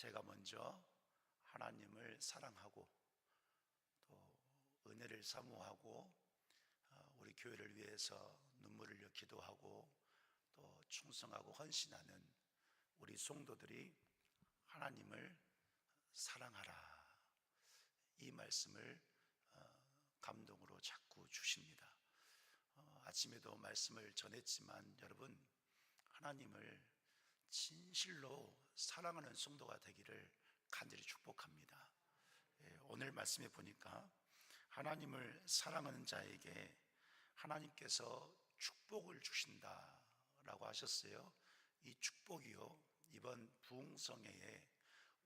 제가 먼저 하나님을 사랑하고 또 은혜를 사모하고 우리 교회를 위해서 눈물을 흘려 기도하고 또 충성하고 헌신하는 우리 성도들이 하나님을 사랑하라, 이 말씀을 감동으로 자꾸 주십니다. 아침에도 말씀을 전했지만 여러분, 하나님을 진실로 사랑하는 성도가 되기를 간절히 축복합니다. 오늘 말씀에 보니까 하나님을 사랑하는 자에게 하나님께서 축복을 주신다라고 하셨어요. 이 축복이요, 이번 부흥성회에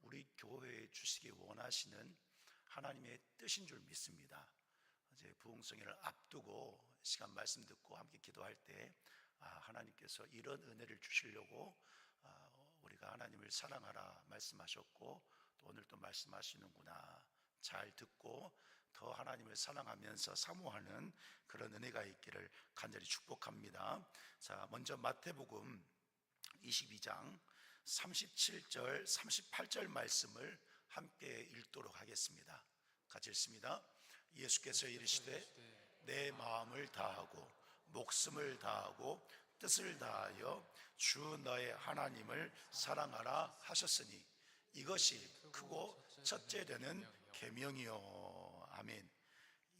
우리 교회에 주시기 원하시는 하나님의 뜻인 줄 믿습니다. 이제 부흥성회를 앞두고 시간 말씀 듣고 함께 기도할 때 하나님께서 이런 은혜를 주시려고 우리가 하나님을 사랑하라 말씀하셨고 또 오늘 또 말씀하시는구나, 잘 듣고 더 하나님을 사랑하면서 사모하는 그런 은혜가 있기를 간절히 축복합니다. 자, 먼저 마태복음 22장 37절 38절 말씀을 함께 읽도록 하겠습니다. 같이 읽습니다. 예수께서 이르시되 내 마음을 다하고 목숨을 다하고 뜻을 다하여 주 너의 하나님을 사랑하라 하셨으니 이것이 크고 첫째 되는 계명이요. 아멘.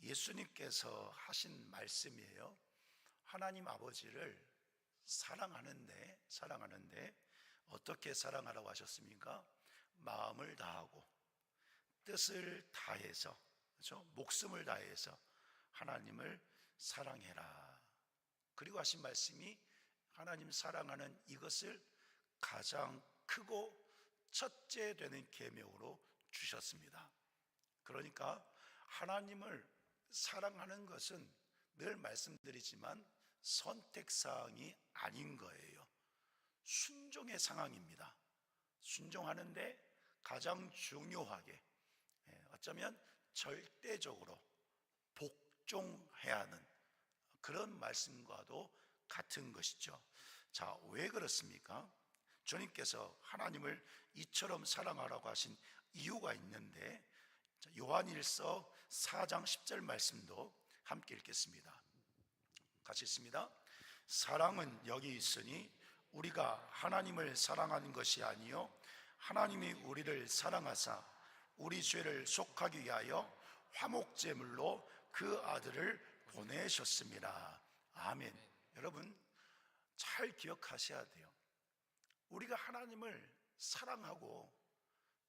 예수님께서 하신 말씀이에요. 하나님 아버지를 사랑하는데 어떻게 사랑하라고 하셨습니까? 마음을 다하고 뜻을 다해서, 그렇죠? 목숨을 다해서 하나님을 사랑해라. 그리고 하신 말씀이 하나님 사랑하는 이것을 가장 크고 첫째 되는 계명으로 주셨습니다. 그러니까 하나님을 사랑하는 것은 늘 말씀드리지만 선택사항이 아닌 거예요. 순종의 상황입니다. 순종하는데 가장 중요하게, 어쩌면 절대적으로 복종해야 하는 그런 말씀과도 같은 것이죠. 자, 왜 그렇습니까? 주님께서 하나님을 이처럼 사랑하라고 하신 이유가 있는데, 요한일서 4장 10절 말씀도 함께 읽겠습니다. 같이 읽습니다. 사랑은 여기 있으니 우리가 하나님을 사랑하는 것이 아니요 하나님이 우리를 사랑하사 우리 죄를 속하기 위하여 화목제물로 그 아들을 보내셨습니다. 아멘. 여러분, 잘 기억하셔야 돼요. 우리가 하나님을 사랑하고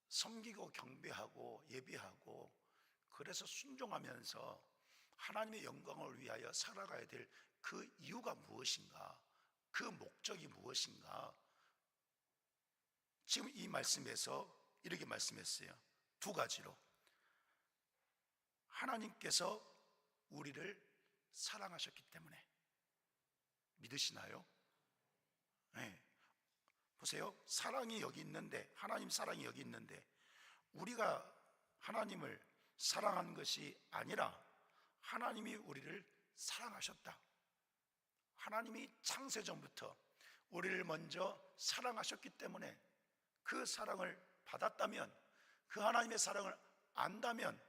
섬기고 경배하고 예배하고 그래서 순종하면서 하나님의 영광을 위하여 살아가야 될 그 이유가 무엇인가? 그 목적이 무엇인가? 지금 이 말씀에서 이렇게 말씀했어요. 두 가지로. 하나님께서 우리를 사랑하셨기 때문에. 믿으시나요? 네. 보세요. 사랑이 여기 있는데, 하나님 사랑이 여기 있는데 우리가 하나님을 사랑하는 것이 아니라 하나님이 우리를 사랑하셨다. 하나님이 창세전부터 우리를 먼저 사랑하셨기 때문에 그 사랑을 받았다면, 그 하나님의 사랑을 안다면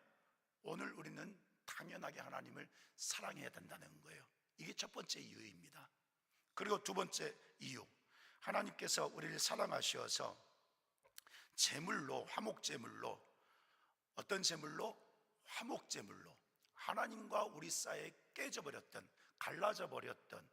오늘 우리는 당연하게 하나님을 사랑해야 된다는 거예요. 이게 첫 번째 이유입니다. 그리고 두 번째 이유, 하나님께서 우리를 사랑하셔서 제물로, 화목제물로, 어떤 제물로? 화목제물로 하나님과 우리 사이에 깨져버렸던, 갈라져 버렸던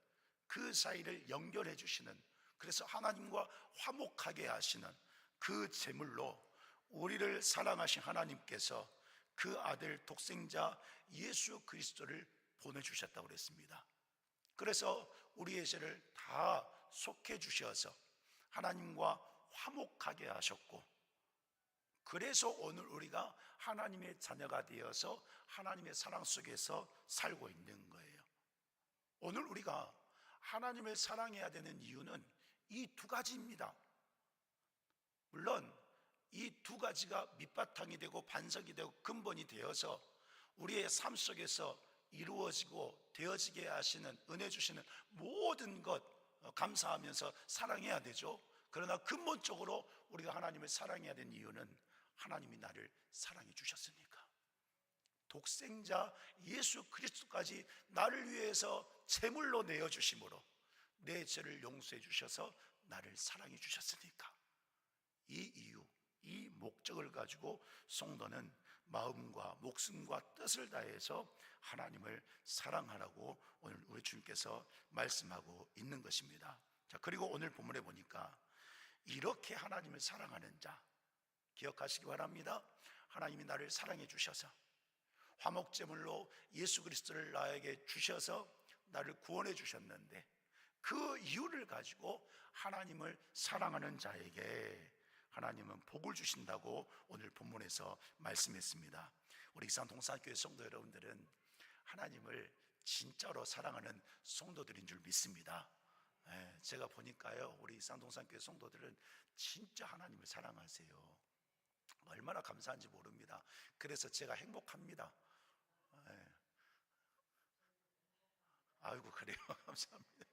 그 사이를 연결해 주시는, 그래서 하나님과 화목하게 하시는 그 제물로 우리를 사랑하신 하나님께서 그 아들 독생자 예수 그리스도를 보내주셨다고 그랬습니다. 그래서 우리의 죄를 다 속해 주셔서 하나님과 화목하게 하셨고, 그래서 오늘 우리가 하나님의 자녀가 되어서 하나님의 사랑 속에서 살고 있는 거예요. 오늘 우리가 하나님을 사랑해야 되는 이유는 이 두 가지입니다. 물론 이 두 가지가 밑바탕이 되고 반석이 되고 근본이 되어서 우리의 삶 속에서 이루어지고 되어지게 하시는, 은혜 주시는 모든 것 감사하면서 사랑해야 되죠. 그러나 근본적으로 우리가 하나님을 사랑해야 되는 이유는 하나님이 나를 사랑해 주셨으니까. 독생자 예수 그리스도까지 나를 위해서 제물로 내어주심으로 내 죄를 용서해 주셔서 나를 사랑해 주셨으니까. 이 이유, 이 목적을 가지고 성도는 마음과 목숨과 뜻을 다해서 하나님을 사랑하라고 오늘 우리 주님께서 말씀하고 있는 것입니다. 자, 그리고 오늘 본문에 보니까 이렇게 하나님을 사랑하는 자 기억하시기 바랍니다. 하나님이 나를 사랑해 주셔서 화목제물로 예수 그리스도를 나에게 주셔서 나를 구원해 주셨는데, 그 이유를 가지고 하나님을 사랑하는 자에게 하나님은 복을 주신다고 오늘 본문에서 말씀했습니다. 우리 이산 동산교회 성도 여러분들은 하나님을 진짜로 사랑하는 성도들인 줄 믿습니다. 제가 보니까요, 우리 이산 동산교회 성도들은 진짜 하나님을 사랑하세요. 얼마나 감사한지 모릅니다. 그래서 제가 행복합니다. 아이고, 그래요. 감사합니다.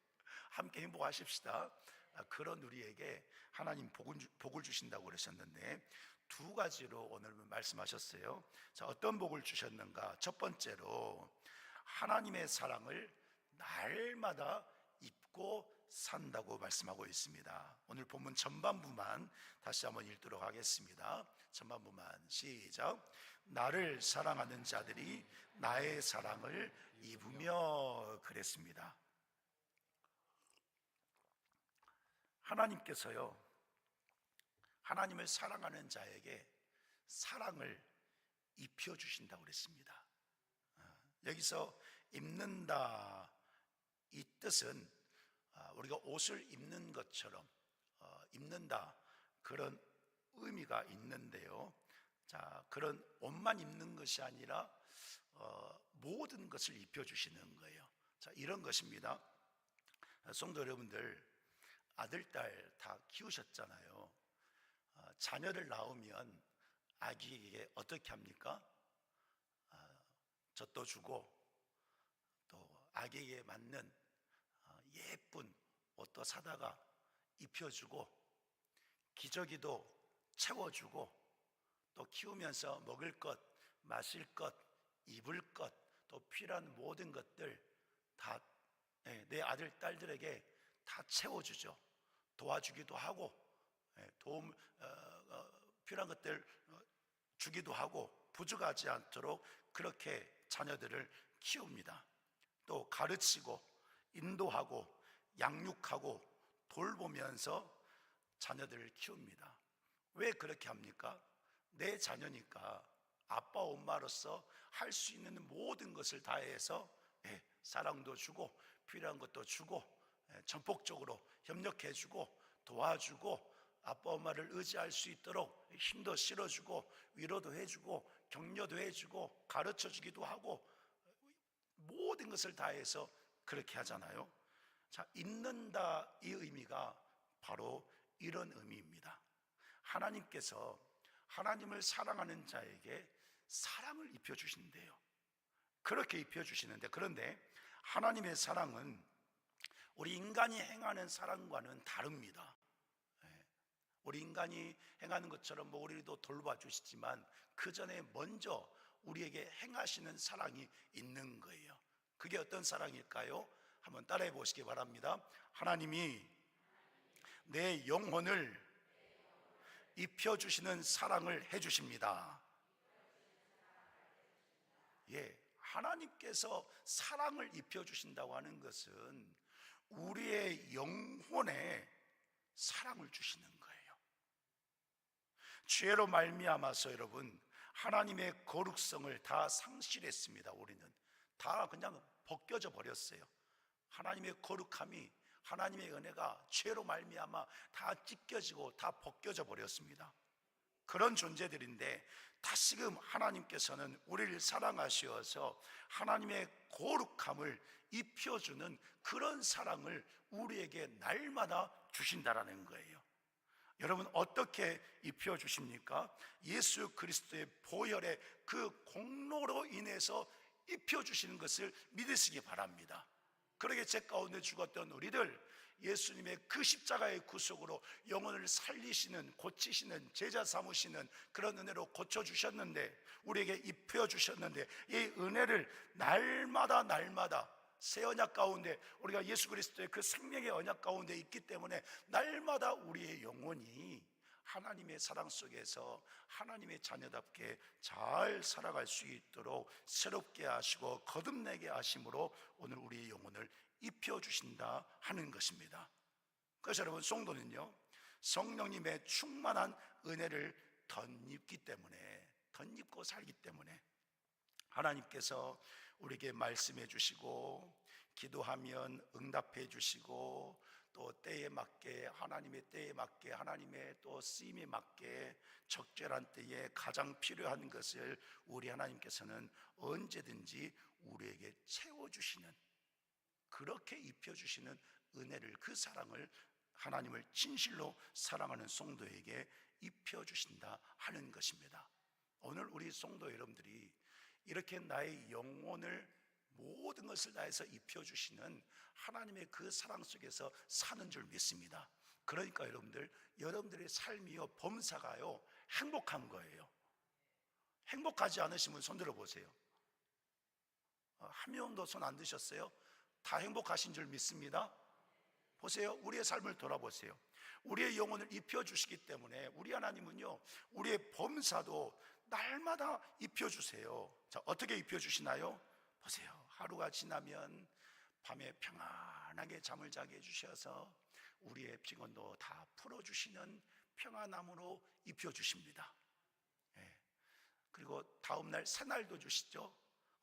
함께 행복하십시다. 그런 우리에게 하나님 복을 주신다고 그러셨는데, 두 가지로 오늘 말씀하셨어요. 자, 어떤 복을 주셨는가? 첫 번째로 하나님의 사랑을 날마다 입고 산다고 말씀하고 있습니다. 오늘 본문 전반부만 다시 한번 읽도록 하겠습니다. 전반부만 시작. 나를 사랑하는 자들이 나의 사랑을 입으며 그랬습니다. 하나님께서요, 하나님을 사랑하는 자에게 사랑을 입혀주신다고 그랬습니다. 여기서 입는다, 이 뜻은 우리가 옷을 입는 것처럼 입는다, 그런 의미가 있는데요. 자, 그런 옷만 입는 것이 아니라 모든 것을 입혀주시는 거예요. 자, 이런 것입니다. 성도 여러분들, 아들, 딸 다 키우셨잖아요. 자녀를 낳으면 아기에게 어떻게 합니까? 젖도 주고 또 아기에게 맞는 예쁜 옷도 사다가 입혀주고 기저귀도 채워주고 또 키우면서 먹을 것, 마실 것, 입을 것, 또 필요한 모든 것들 다 내 아들, 딸들에게 다 채워주죠. 도와주기도 하고 필요한 것들 주기도 하고 부족하지 않도록 그렇게 자녀들을 키웁니다. 또 가르치고 인도하고 양육하고 돌보면서 자녀들을 키웁니다. 왜 그렇게 합니까? 내 자녀니까 아빠 엄마로서 할 수 있는 모든 것을 다해서 사랑도 주고 필요한 것도 주고 전폭적으로 협력해주고 도와주고 아빠 엄마를 의지할 수 있도록 힘도 실어주고 위로도 해주고 격려도 해주고 가르쳐주기도 하고 모든 것을 다해서 그렇게 하잖아요. 자, 입는다, 이 의미가 바로 이런 의미입니다. 하나님께서 하나님을 사랑하는 자에게 사랑을 입혀주신대요. 그렇게 입혀주시는데, 그런데 하나님의 사랑은 우리 인간이 행하는 사랑과는 다릅니다. 우리 인간이 행하는 것처럼 우리도 돌봐주시지만 그 전에 먼저 우리에게 행하시는 사랑이 있는 거예요. 그게 어떤 사랑일까요? 한번 따라해 보시기 바랍니다. 하나님이 내 영혼을 입혀주시는 사랑을 해주십니다. 하나님께서 사랑을 입혀주신다고 하는 것은 우리의 영혼에 사랑을 주시는 거예요. 죄로 말미암아서 여러분, 하나님의 거룩성을 다 상실했습니다. 우리는 다 그냥 벗겨져 버렸어요. 하나님의 거룩함이, 하나님의 은혜가 죄로 말미암아 다 찢겨지고 다 벗겨져 버렸습니다. 그런 존재들인데 다시금 하나님께서는 우리를 사랑하셔서 하나님의 거룩함을 입혀주는 그런 사랑을 우리에게 날마다 주신다라는 거예요. 여러분, 어떻게 입혀주십니까? 예수 그리스도의 보혈의 그 공로로 인해서 입혀주시는 것을 믿으시기 바랍니다. 그러게 제 가운데 죽었던 우리들, 예수님의 그 십자가의 구속으로 영혼을 살리시는, 고치시는, 제자 삼으시는 그런 은혜로 고쳐주셨는데, 우리에게 입혀주셨는데, 이 은혜를 날마다 새 언약 가운데, 우리가 예수 그리스도의 그 생명의 언약 가운데 있기 때문에 날마다 우리의 영혼이 하나님의 사랑 속에서 하나님의 자녀답게 잘 살아갈 수 있도록 새롭게 하시고 거듭내게 하심으로 오늘 우리의 영혼을 입혀주신다 하는 것입니다. 그래서 여러분, 성도는요, 성령님의 충만한 은혜를 덧입기 때문에, 덧입고 살기 때문에 하나님께서 우리에게 말씀해 주시고, 기도하면 응답해 주시고, 또 때에 맞게, 하나님의 때에 맞게, 하나님의 또 쓰임에 맞게 적절한 때에 가장 필요한 것을 우리 하나님께서는 언제든지 우리에게 채워주시는, 그렇게 입혀주시는 은혜를, 그 사랑을, 하나님을 진실로 사랑하는 성도에게 입혀주신다 하는 것입니다. 오늘 우리 성도 여러분들이 이렇게 나의 영혼을 모든 것을 다해서 입혀주시는 하나님의 그 사랑 속에서 사는 줄 믿습니다. 그러니까 여러분들의 삶이요, 범사가요, 행복한 거예요. 행복하지 않으시면 손 들어보세요. 한 명도 손 안 드셨어요? 다 행복하신 줄 믿습니다. 보세요, 우리의 삶을 돌아보세요. 우리의 영혼을 입혀주시기 때문에 우리 하나님은요, 우리의 범사도 날마다 입혀주세요. 자, 어떻게 입혀주시나요? 보세요, 하루가 지나면 밤에 평안하게 잠을 자게 해주셔서 우리의 피곤도 다 풀어주시는 평안함으로 입혀주십니다. 그리고 다음날 새날도 주시죠.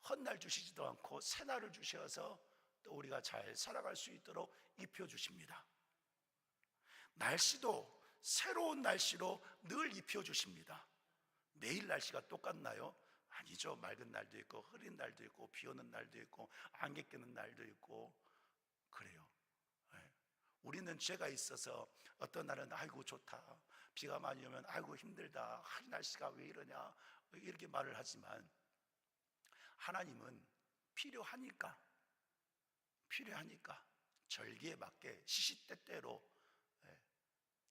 헛날 주시지도 않고 새날을 주셔서 또 우리가 잘 살아갈 수 있도록 입혀주십니다. 날씨도 새로운 날씨로 늘 입혀주십니다. 매일 날씨가 똑같나요? 아니죠. 맑은 날도 있고 흐린 날도 있고 비 오는 날도 있고 안개 끼는 날도 있고 그래요. 우리는 죄가 있어서 어떤 날은 아이고 좋다, 비가 많이 오면 아이고 힘들다, 날씨가 왜 이러냐, 이렇게 말을 하지만 하나님은 필요하니까 절기에 맞게 시시때때로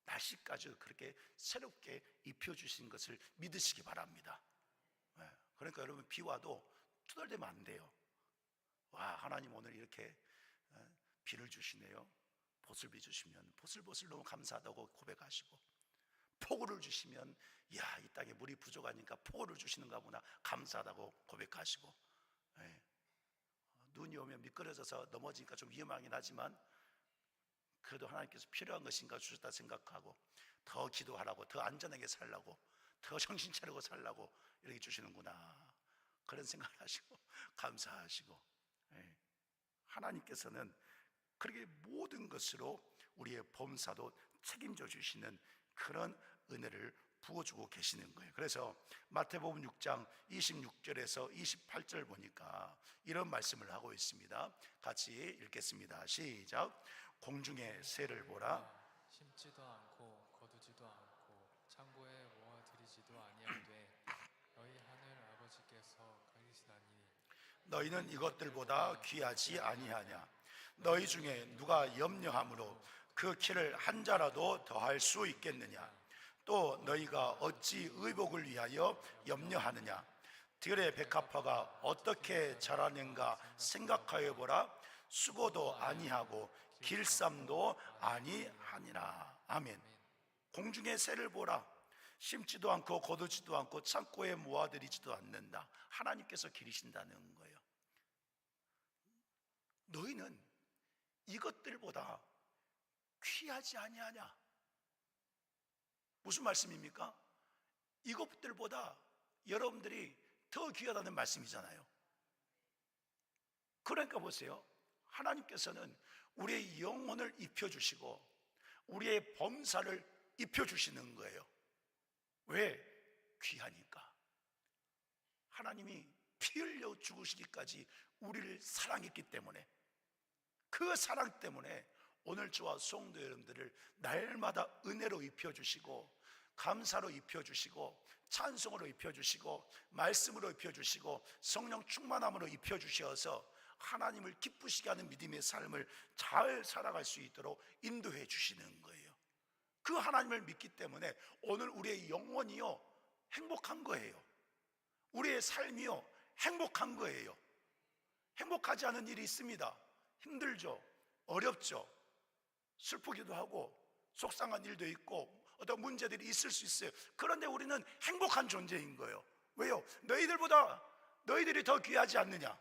날씨까지 그렇게 새롭게 입혀주신 것을 믿으시기 바랍니다. 그러니까 여러분, 비 와도 투덜대면 안 돼요. 와, 하나님 오늘 이렇게 비를 주시네요. 보슬비 주시면 보슬보슬 너무 감사하다고 고백하시고, 폭우를 주시면 야, 이 땅에 물이 부족하니까 폭우를 주시는가 보나 감사하다고 고백하시고, 눈이 오면 미끄러져서 넘어지니까 좀 위험하긴 하지만 그래도 하나님께서 필요한 것인가 주셨다 생각하고 더 기도하라고, 더 안전하게 살라고, 더 정신 차리고 살라고 이렇게 주시는구나, 그런 생각을 하시고 감사하시고, 하나님께서는 그렇게 모든 것으로 우리의 범사도 책임져 주시는 그런 은혜를 부어주고 계시는 거예요. 그래서 마태복음 6장 26절에서 28절 보니까 이런 말씀을 하고 있습니다. 같이 읽겠습니다. 시작. 공중의 새를 보라. 심지도 않고 거두지도 않고 창고에 모아들이지도 아니하되 너희 하늘 아버지께서 가지시나니 너희는 이것들보다 귀하지 아니하냐? 너희 중에 누가 염려함으로 그 키를 한 자라도 더할 수 있겠느냐? 또 너희가 어찌 의복을 위하여 염려하느냐? 들의 백합화가 어떻게 자라는가 생각하여 보라. 수고도 아니하고 길쌈도 아니하니라. 아멘. 공중의 새를 보라. 심지도 않고 거두지도 않고 창고에 모아들이지도 않는다. 하나님께서 기르신다는 거예요. 너희는 이것들보다 귀하지 아니하냐? 무슨 말씀입니까? 이것들보다 여러분들이 더 귀하다는 말씀이잖아요. 그러니까 보세요, 하나님께서는 우리의 영혼을 입혀주시고 우리의 범사를 입혀주시는 거예요. 왜? 귀하니까. 하나님이 피 흘려 죽으시기까지 우리를 사랑했기 때문에, 그 사랑 때문에 오늘 저와 성도 여러분들을 날마다 은혜로 입혀주시고 감사로 입혀주시고 찬송으로 입혀주시고 말씀으로 입혀주시고 성령 충만함으로 입혀주셔서 하나님을 기쁘시게 하는 믿음의 삶을 잘 살아갈 수 있도록 인도해 주시는 거예요. 그 하나님을 믿기 때문에 오늘 우리의 영혼이요 행복한 거예요. 우리의 삶이요 행복한 거예요. 행복하지 않은 일이 있습니다. 힘들죠, 어렵죠, 슬프기도 하고 속상한 일도 있고 어떤 문제들이 있을 수 있어요. 그런데 우리는 행복한 존재인 거예요. 왜요? 너희들이 더 귀하지 않느냐?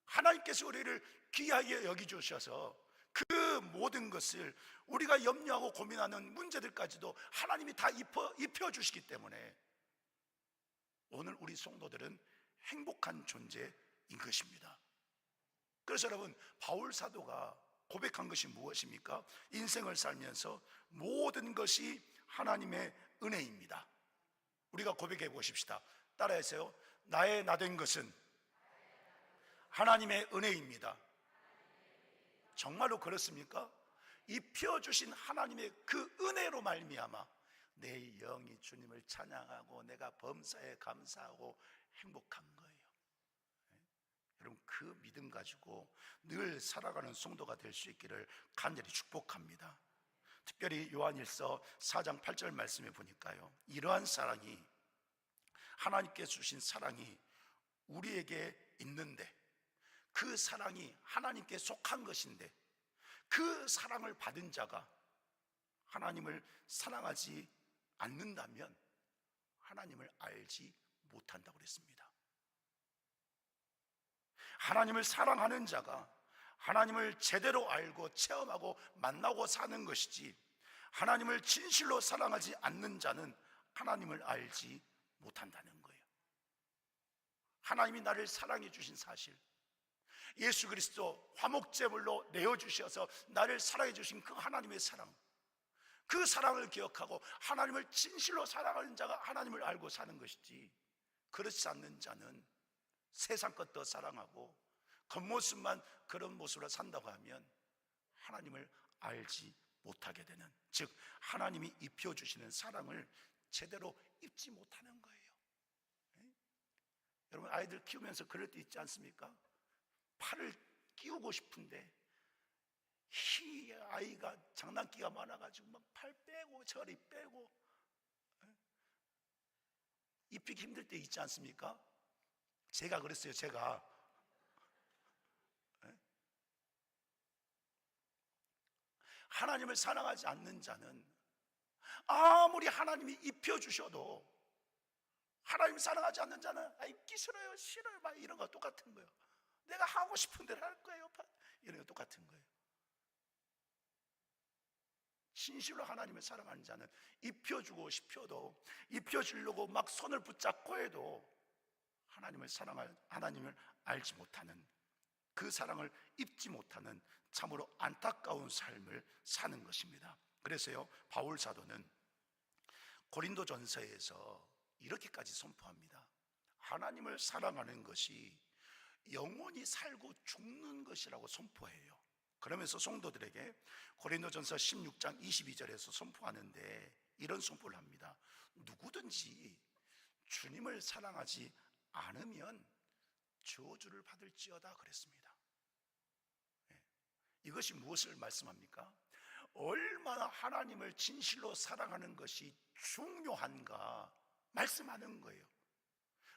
하나님께서 우리를 귀하게 여기주셔서 그 모든 것을 우리가 염려하고 고민하는 문제들까지도 하나님이 다 입혀주시기 때문에 오늘 우리 성도들은 행복한 존재인 것입니다. 그래서 여러분, 바울 사도가 고백한 것이 무엇입니까? 인생을 살면서 모든 것이 하나님의 은혜입니다. 우리가 고백해 보십시다. 따라하세요. 나의 나된 것은 하나님의 은혜입니다. 정말로 그렇습니까? 입혀주신 하나님의 그 은혜로 말미암아 내 영이 주님을 찬양하고 내가 범사에 감사하고 행복한 거예요. 여러분, 그 믿음 가지고 늘 살아가는 성도가 될 수 있기를 간절히 축복합니다. 특별히 요한일서 4장 8절 말씀에 보니까요, 이러한 사랑이, 하나님께 주신 사랑이 우리에게 있는데, 그 사랑이 하나님께 속한 것인데, 그 사랑을 받은 자가 하나님을 사랑하지 않는다면 하나님을 알지 못한다고 그랬습니다. 하나님을 사랑하는 자가 하나님을 제대로 알고 체험하고 만나고 사는 것이지, 하나님을 진실로 사랑하지 않는 자는 하나님을 알지 못한다는 거예요. 하나님이 나를 사랑해 주신 사실, 예수 그리스도 화목제물로 내어주셔서 나를 사랑해 주신 그 하나님의 사랑, 그 사랑을 기억하고 하나님을 진실로 사랑하는 자가 하나님을 알고 사는 것이지, 그렇지 않는 자는 세상 것 더 사랑하고 겉모습만 그런 모습으로 산다고 하면 하나님을 알지 못하게 되는, 즉 하나님이 입혀주시는 사랑을 제대로 입지 못하는 거예요. 여러분, 아이들 키우면서 그럴 때 있지 않습니까? 팔을 끼우고 싶은데 이 아이가 장난기가 많아가지고 막 팔 빼고 저리 빼고 입히기 힘들 때 있지 않습니까? 제가 그랬어요. 제가 하나님을 사랑하지 않는 자는 아무리 하나님이 입혀주셔도, 하나님 사랑하지 않는 자는 입기 싫어요, 싫어요, 막 이런 거 똑같은 거예요. 내가 하고 싶은 대로 할 거예요, 이런 거 똑같은 거예요. 진실로 하나님을 사랑하는 자는 입혀주고 싶어도, 입혀주려고 막 손을 붙잡고 해도 하나님을 알지 못하는, 그 사랑을 입지 못하는 참으로 안타까운 삶을 사는 것입니다. 그래서요, 바울 사도는 고린도전서에서 이렇게까지 선포합니다. 하나님을 사랑하는 것이 영원히 살고 죽는 것이라고 선포해요. 그러면서 성도들에게 고린도전서 16장 22절에서 선포하는데 이런 선포를 합니다. 누구든지 주님을 사랑하지 않으면 저주를 받을지어다 그랬습니다. 이것이 무엇을 말씀합니까? 얼마나 하나님을 진실로 사랑하는 것이 중요한가 말씀하는 거예요.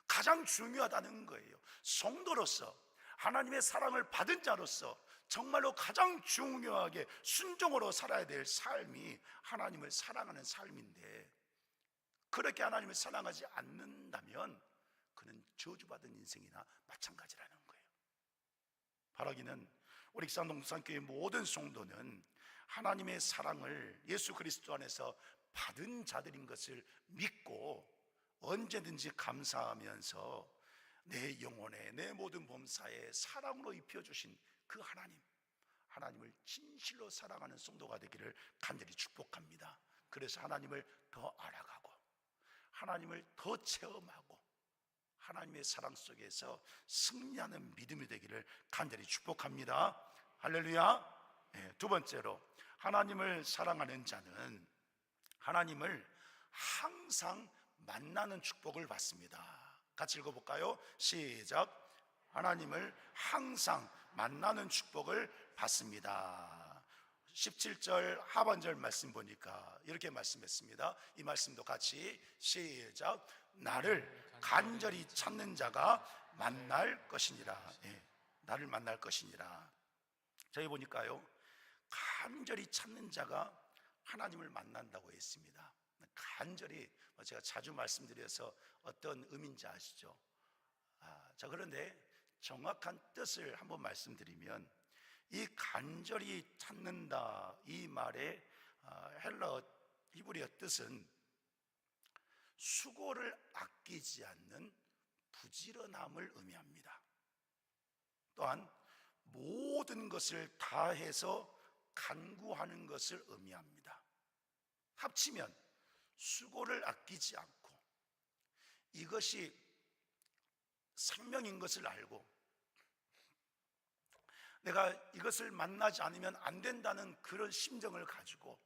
가장 중요하다는 거예요. 성도로서, 하나님의 사랑을 받은 자로서 정말로 가장 중요하게 순종으로 살아야 될 삶이 하나님을 사랑하는 삶인데, 그렇게 하나님을 사랑하지 않는다면 그는 저주받은 인생이나 마찬가지라는 거예요. 바라기는 우리 익산동산교회 모든 성도는 하나님의 사랑을 예수 그리스도 안에서 받은 자들인 것을 믿고 언제든지 감사하면서 내 영혼에, 내 모든 범사에 사랑으로 입혀주신 그 하나님을 진실로 사랑하는 성도가 되기를 간절히 축복합니다. 그래서 하나님을 더 알아가고 하나님을 더 체험하고 하나님의 사랑 속에서 승리하는 믿음이 되기를 간절히 축복합니다. 할렐루야. 두 번째로, 하나님을 사랑하는 자는 하나님을 항상 만나는 축복을 받습니다. 같이 읽어볼까요? 시작. 하나님을 항상 만나는 축복을 받습니다. 17절 하반절 말씀 보니까 이렇게 말씀했습니다. 이 말씀도 같이 시작. 나를 간절히 찾는 자가 만날 것이니라. 예, 나를 만날 것이니라. 저희 보니까요, 간절히 찾는 자가 하나님을 만난다고 했습니다. 간절히, 제가 자주 말씀드려서 어떤 의미인지 아시죠? 자, 그런데 정확한 뜻을 한번 말씀드리면, 이 간절히 찾는다 이 말의 헬라어 히브리어 뜻은 수고를 아끼지 않는 부지런함을 의미합니다. 또한 모든 것을 다해서 간구하는 것을 의미합니다. 합치면 수고를 아끼지 않고 이것이 생명인 것을 알고 내가 이것을 만나지 않으면 안 된다는 그런 심정을 가지고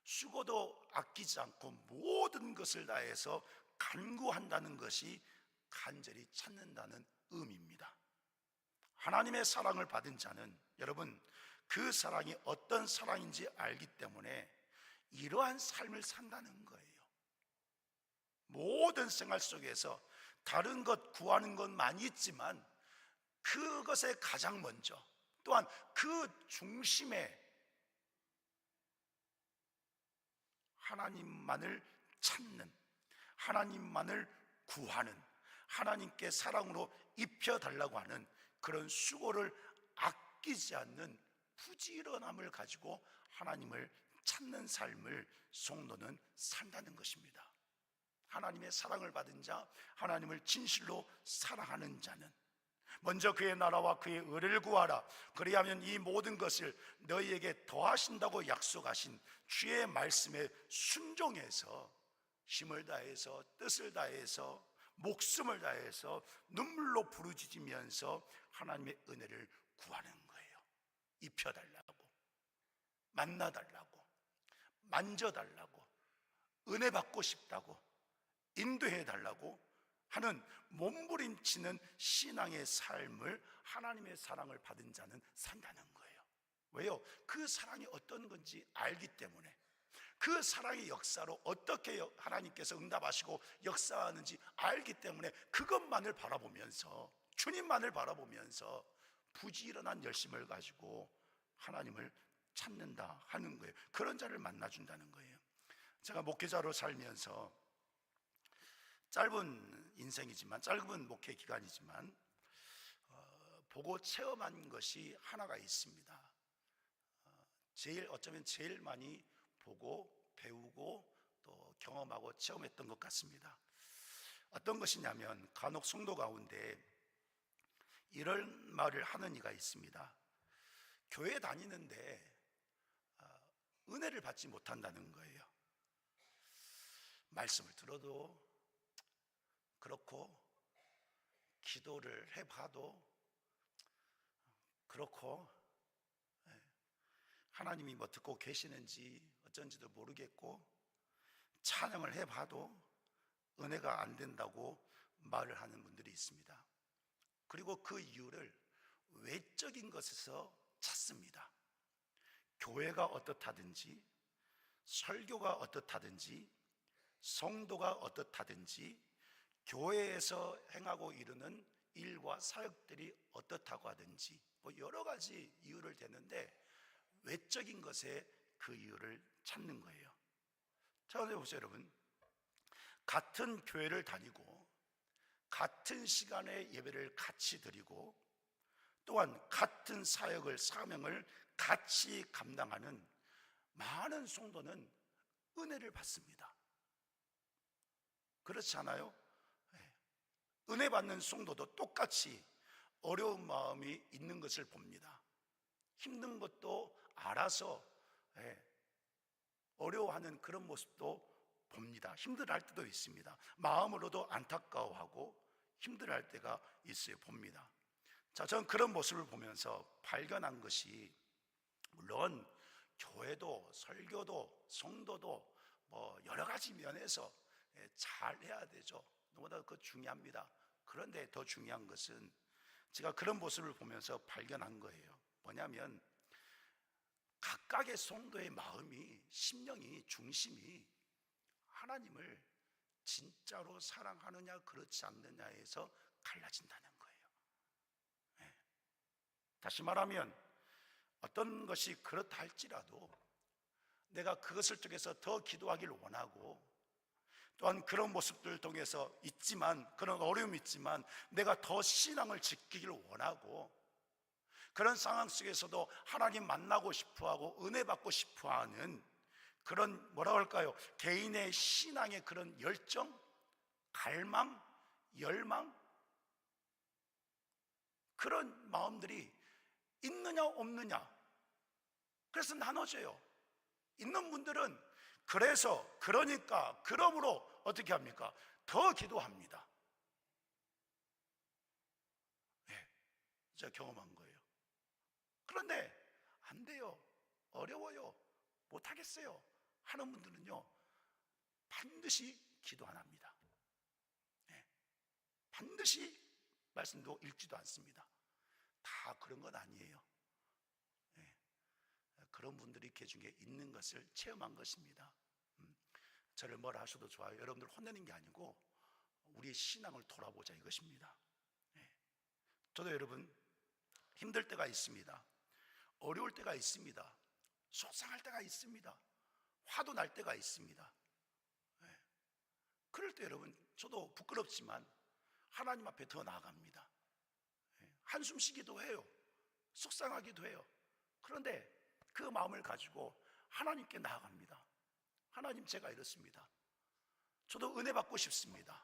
수고도 아끼지 않고 모든 것을 다해서 간구한다는 것이 간절히 찾는다는 의미입니다. 하나님의 사랑을 받은 자는 여러분 그 사랑이 어떤 사랑인지 알기 때문에 이러한 삶을 산다는 거예요. 모든 생활 속에서 다른 것 구하는 건 많이 있지만 그것에 가장 먼저 또한 그 중심에 하나님만을 찾는, 하나님만을 구하는, 하나님께 사랑으로 입혀달라고 하는 그런 수고를 아끼지 않는 부지런함을 가지고 하나님을 찾는 삶을 성도는 산다는 것입니다. 하나님의 사랑을 받은 자, 하나님을 진실로 사랑하는 자는 먼저 그의 나라와 그의 의를 구하라. 그리하면 이 모든 것을 너희에게 더하신다고 약속하신 주의 말씀에 순종해서 힘을 다해서 뜻을 다해서 목숨을 다해서 눈물로 부르짖으면서 하나님의 은혜를 구하는 거예요. 입혀달라고, 만나달라고, 만져달라고, 은혜 받고 싶다고, 인도해달라고 하는 몸부림치는 신앙의 삶을 하나님의 사랑을 받은 자는 산다는 거예요. 왜요? 그 사랑이 어떤 건지 알기 때문에, 그 사랑의 역사로 어떻게 하나님께서 응답하시고 역사하는지 알기 때문에 그것만을 바라보면서, 주님만을 바라보면서 부지런한 열심을 가지고 하나님을 찾는다 하는 거예요. 그런 자를 만나준다는 거예요. 제가 목회자로 살면서 짧은 인생이지만, 짧은 목회 기간이지만 보고 체험한 것이 하나가 있습니다. 어쩌면 제일 많이 보고 배우고 또 경험하고 체험했던 것 같습니다. 어떤 것이냐면 간혹 성도 가운데 이런 말을 하는 이가 있습니다. 교회 다니는데 은혜를 받지 못한다는 거예요. 말씀을 들어도 그렇고, 기도를 해봐도 그렇고, 하나님이 뭐 듣고 계시는지 어쩐지도 모르겠고, 찬양을 해봐도 은혜가 안 된다고 말을 하는 분들이 있습니다. 그리고 그 이유를 외적인 것에서 찾습니다. 교회가 어떻다든지, 설교가 어떻다든지, 성도가 어떻다든지, 교회에서 행하고 이루는 일과 사역들이 어떻다고 하든지 뭐 여러 가지 이유를 대는데 외적인 것에 그 이유를 찾는 거예요. 자, 보세요 여러분. 같은 교회를 다니고 같은 시간에 예배를 같이 드리고 또한 같은 사명을 같이 감당하는 많은 성도는 은혜를 받습니다. 그렇지 않아요? 은혜 받는 성도도 똑같이 어려운 마음이 있는 것을 봅니다. 힘든 것도 알아서 어려워하는 그런 모습도 봅니다. 힘들어할 때도 있습니다. 마음으로도 안타까워하고 힘들어할 때가 있어요. 봅니다. 자, 저는 그런 모습을 보면서 발견한 것이, 물론 교회도 설교도 성도도 뭐 여러 가지 면에서 잘 해야 되죠. 너무나 그거 중요합니다. 그런데 더 중요한 것은 제가 그런 모습을 보면서 발견한 거예요. 뭐냐면 각각의 성도의 마음이, 심령이, 중심이 하나님을 진짜로 사랑하느냐 그렇지 않느냐에서 갈라진다는 거예요. 네. 다시 말하면 어떤 것이 그렇다 할지라도 내가 그것을 통해서 더 기도하기를 원하고, 또한 그런 모습들을 통해서 있지만, 그런 어려움이 있지만 내가 더 신앙을 지키기를 원하고, 그런 상황 속에서도 하나님 만나고 싶어하고 은혜 받고 싶어하는 그런, 뭐라고 할까요? 개인의 신앙의 그런 열정, 갈망, 열망, 그런 마음들이 있느냐 없느냐, 그래서 나눠져요. 있는 분들은 그러므로 어떻게 합니까? 더 기도합니다. 네, 제가 경험한 거예요. 그런데 안 돼요, 어려워요, 못하겠어요 하는 분들은요, 반드시 기도 안 합니다. 네, 반드시 말씀도 읽지도 않습니다. 다 그런 건 아니에요. 네, 그런 분들이 그 중에 있는 것을 체험한 것입니다. 저를 뭐라 하셔도 좋아요. 여러분들 혼내는 게 아니고 우리의 신앙을 돌아보자 이것입니다. 네. 저도 여러분 힘들 때가 있습니다. 어려울 때가 있습니다. 속상할 때가 있습니다. 화도 날 때가 있습니다. 네. 그럴 때 여러분, 저도 부끄럽지만 하나님 앞에 더 나아갑니다. 네. 한숨 쉬기도 해요. 속상하기도 해요. 그런데 그 마음을 가지고 하나님께 나아갑니다. 하나님, 제가 이렇습니다. 저도 은혜 받고 싶습니다.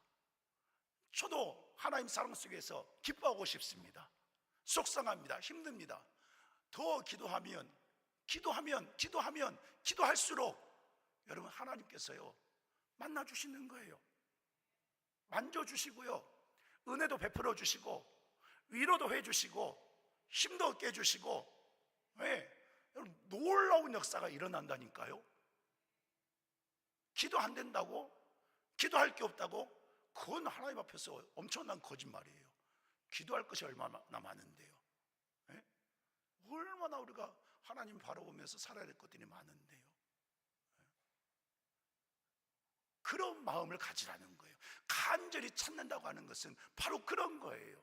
저도 하나님 사랑 속에서 기뻐하고 싶습니다. 속상합니다. 힘듭니다. 더 기도할수록 여러분, 하나님께서요 만나주시는 거예요. 만져주시고요, 은혜도 베풀어 주시고, 위로도 해주시고, 힘도 얻게 해주시고, 여러분, 놀라운 역사가 일어난다니까요. 기도 안 된다고? 기도할 게 없다고? 그건 하나님 앞에서 엄청난 거짓말이에요. 기도할 것이 얼마나 많은데요. 네? 얼마나 우리가 하나님 바라보면서 살아야 될 것들이 많은데요. 네? 그런 마음을 가지라는 거예요. 간절히 찾는다고 하는 것은 바로 그런 거예요.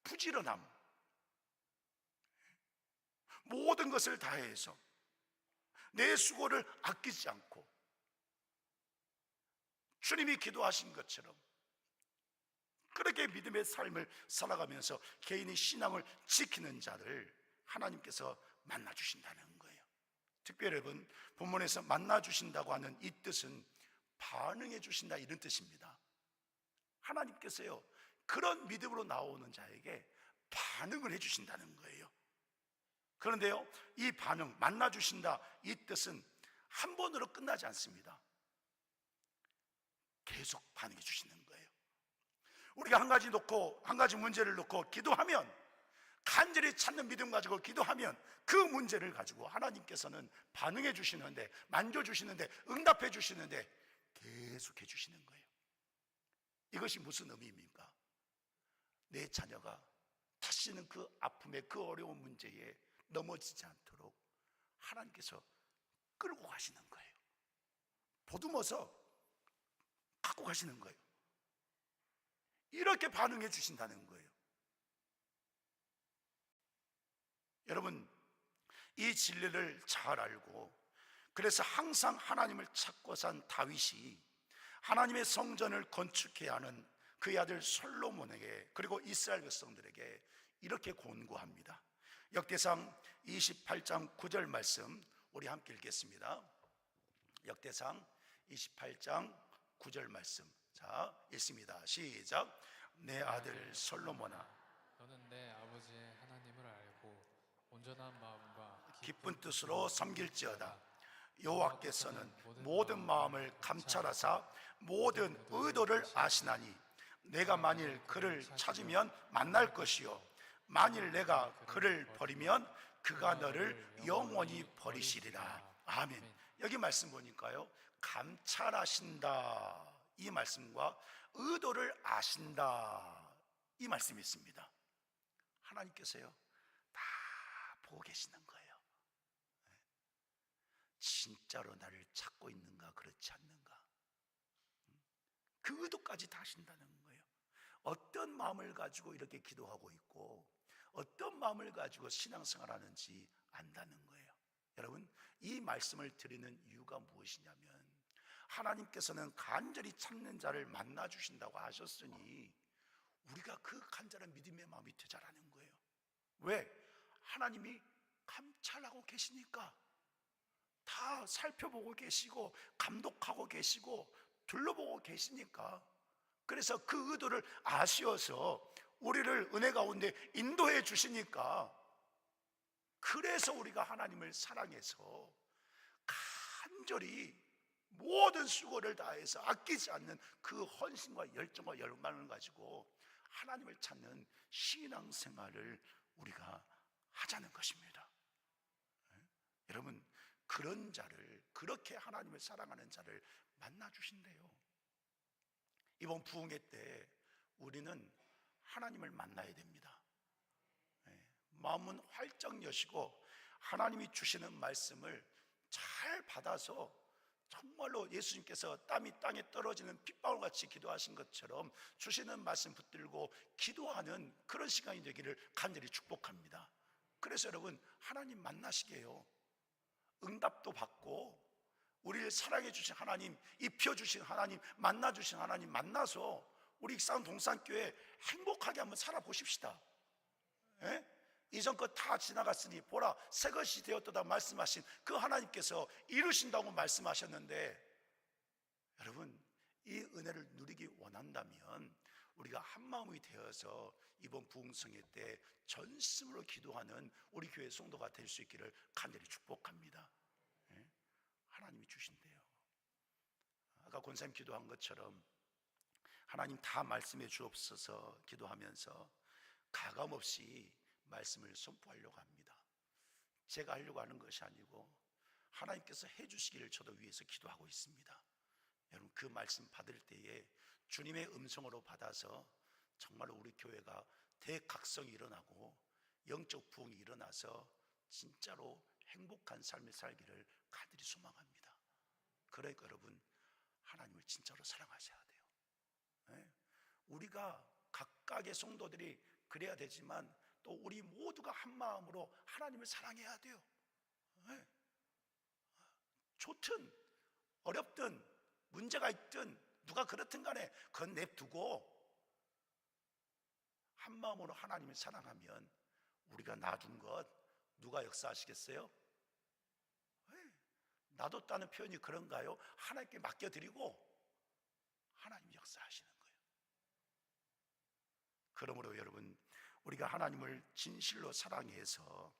부지런함, 모든 것을 다해서 내 수고를 아끼지 않고 주님이 기도하신 것처럼 그렇게 믿음의 삶을 살아가면서 개인의 신앙을 지키는 자를 하나님께서 만나주신다는 거예요. 특별히 여러분, 본문에서 만나주신다고 하는 이 뜻은 반응해 주신다, 이런 뜻입니다. 하나님께서요, 그런 믿음으로 나오는 자에게 반응을 해주신다는 거예요. 그런데요, 이 반응, 만나주신다, 이 뜻은 한 번으로 끝나지 않습니다. 계속 반응해 주시는 거예요. 우리가 한 가지 문제를 놓고 기도하면, 간절히 찾는 믿음 가지고 기도하면 그 문제를 가지고 하나님께서는 반응해 주시는데, 만져주시는데, 응답해 주시는데 계속해 주시는 거예요. 이것이 무슨 의미입니까? 내 자녀가 다시는 그 아픔에, 그 어려운 문제에 넘어지지 않도록 하나님께서 끌고 가시는 거예요. 보듬어서 갖고 가시는 거예요. 이렇게 반응해 주신다는 거예요. 여러분, 이 진리를 잘 알고, 그래서 항상 하나님을 찾고 산 다윗이 하나님의 성전을 건축해야 하는 그의 아들 솔로몬에게, 그리고 이스라엘 백성들에게 이렇게 권고합니다. 역대상 28장 9절 말씀 우리 함께 읽겠습니다. 역대상 28장 9절 말씀, 자, 읽습니다. 시작. 내 아들 솔로몬아, 너는 내 아버지의 하나님을 알고 온전한 마음과 기쁜 뜻으로 섬길지어다. 여호와께서는 모든 마음을 감찰하사 모든 의도를 아시나니 내가 만일 그를 찾으면 만날 것이요 만일 내가 그를 버리면 그가 너를 영원히 버리시리라. 아멘. 여기 말씀 보니까요, 감찰하신다, 이 말씀과 의도를 아신다, 이 말씀이 있습니다. 하나님께서요 다 보고 계시는 거예요. 진짜로 나를 찾고 있는가 그렇지 않는가, 그 의도까지 다 하신다는 거예요. 어떤 마음을 가지고 이렇게 기도하고 있고 어떤 마음을 가지고 신앙생활하는지 안다는 거예요. 여러분, 이 말씀을 드리는 이유가 무엇이냐면 하나님께서는 간절히 찾는 자를 만나 주신다고 하셨으니 우리가 그 간절한 믿음의 마음이 되자라는 거예요. 왜? 하나님이 감찰하고 계시니까, 다 살펴보고 계시고 감독하고 계시고 둘러보고 계시니까. 그래서 그 의도를 아시어서 우리를 은혜 가운데 인도해 주시니까, 그래서 우리가 하나님을 사랑해서 간절히 모든 수고를 다해서 아끼지 않는 그 헌신과 열정과 열망을 가지고 하나님을 찾는 신앙생활을 우리가 하자는 것입니다. 여러분, 그런 자를, 그렇게 하나님을 사랑하는 자를 만나 주신대요. 이번 부흥회 때 우리는 하나님을 만나야 됩니다. 마음은 활짝 여시고 하나님이 주시는 말씀을 잘 받아서 정말로 예수님께서 땀이 땅에 떨어지는 핏방울같이 기도하신 것처럼 주시는 말씀 붙들고 기도하는 그런 시간이 되기를 간절히 축복합니다. 그래서 여러분, 하나님 만나시게요. 응답도 받고 우리를 사랑해 주신 하나님, 입혀 주신 하나님, 만나 주신 하나님 만나서 우리 익산 동산교회 행복하게 한번 살아보십시다. 이전 것 다 지나갔으니 보라 새 것이 되었도다 말씀하신 그 하나님께서 이루신다고 말씀하셨는데, 여러분, 이 은혜를 누리기 원한다면 우리가 한마음이 되어서 이번 부흥성회 때 전심으로 기도하는 우리 교회 성도가 될 수 있기를 간절히 축복합니다. 하나님이 주신대요. 아까 권사님 기도한 것처럼 하나님 다 말씀해 주옵소서 기도하면서 가감없이 말씀을 선포하려고 합니다. 제가 하려고 하는 것이 아니고 하나님께서 해주시기를 저도 위해서 기도하고 있습니다. 여러분, 그 말씀 받을 때에 주님의 음성으로 받아서 정말로 우리 교회가 대각성이 일어나고 영적 부흥이 일어나서 진짜로 행복한 삶을 살기를 간절히 소망합니다. 그러니까 여러분, 하나님을 진짜로 사랑하셔야 돼요. 우리가 각각의 성도들이 그래야 되지만 또 우리 모두가 한 마음으로 하나님을 사랑해야 돼요. 좋든 어렵든 문제가 있든 누가 그렇든 간에 그건 냅두고 한 마음으로 하나님을 사랑하면 우리가 놔둔 것 누가 역사하시겠어요? 놔뒀다는 표현이 그런가요? 하나님께 맡겨드리고 하나님 역사하시는 거예요. 그러므로 여러분, 우리가 하나님을 진실로 사랑해서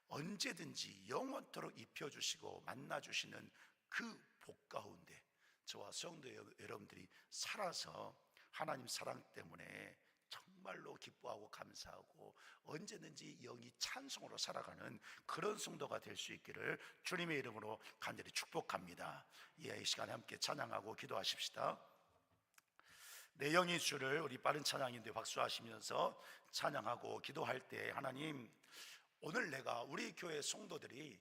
언제든지 영원토록 입혀주시고 만나주시는 그 복 가운데 저와 성도 여러분들이 살아서 하나님 사랑 때문에 정말로 기뻐하고 감사하고 언제든지 영이 찬송으로 살아가는 그런 성도가 될 수 있기를 주님의 이름으로 간절히 축복합니다. 이 시간에 함께 찬양하고 기도하십시다. 내 영이 주를, 우리 빠른 찬양인데 박수하시면서 찬양하고 기도할 때, 하나님, 오늘 내가 우리 교회 성도들이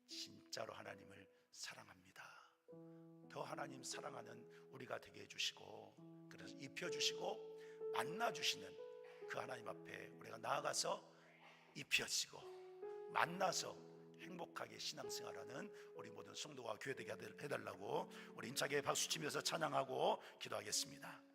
진짜로 하나님을 사랑합니다. 더 하나님 사랑하는 우리가 되게 해주시고, 그래서 입혀주시고 만나주시는 그 하나님 앞에 우리가 나아가서 입혀지고 만나서 행복하게 신앙생활하는 우리 모든 성도와 교회 되게 해달라고 우리 힘차게 박수치면서 찬양하고 기도하겠습니다.